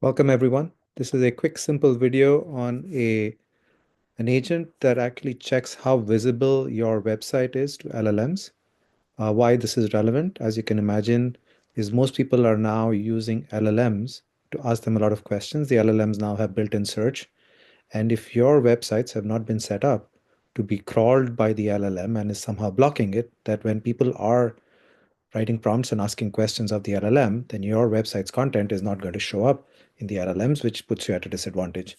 Welcome everyone. This is a quick, simple video on an agent that actually checks how visible your website is to LLMs. Why this is relevant, as you can imagine, is most people are now using LLMs to ask them a lot of questions. The LLMs now have built-in search, and if your websites have not been set up to be crawled by the LLM and is somehow blocking it, that when people are writing prompts and asking questions of the LLM, then your website's content is not going to show up in the LLMs, which puts you at a disadvantage.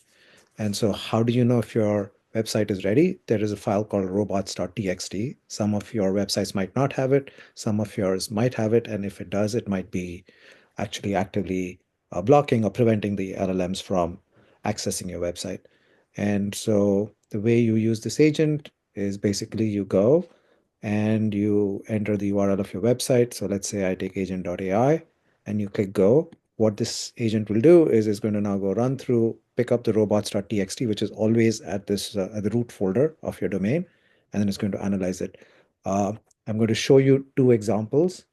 And so how do you know if your website is ready? There is a file called robots.txt. Some of your websites might not have it. Some of yours might have it. And if it does, it might be actually actively blocking or preventing the LLMs from accessing your website. And so the way you use this agent is basically you go and you enter the URL of your website. So let's say I take Agent.ai and you click go. What this agent will do is it's going to now go run through, pick up the robots.txt, which is always at this at the root folder of your domain, and then it's going to analyze it. I'm going to show you two examples.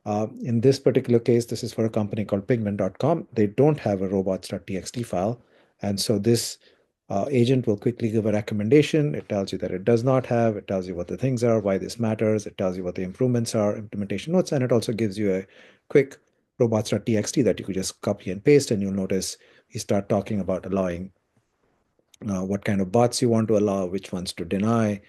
In this particular case, this is for a company called pigment.com. They don't have a robots.txt file. And so this agent will quickly give a recommendation. It tells you that it does not have, it tells you what the things are, why this matters, it tells you what the improvements are, implementation notes, and it also gives you a quick robots.txt that you could just copy and paste, and you'll notice you start talking about allowing what kind of bots you want to allow, which ones to deny,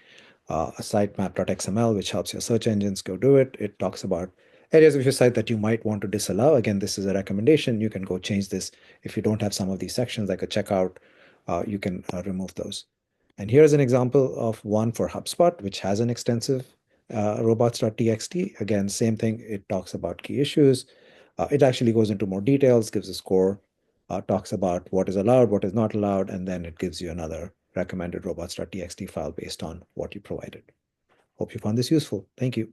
a sitemap.xml, which helps your search engines go do it. It talks about areas of your site that you might want to disallow. Again, this is a recommendation. You can go change this. If you don't have some of these sections, like a checkout, you can remove those. And here's an example of one for HubSpot, which has an extensive robots.txt. Again, same thing. It talks about key issues. It actually goes into more details, gives a score, talks about what is allowed, what is not allowed, and then it gives you another recommended robots.txt file based on what you provided. Hope you found this useful. Thank you.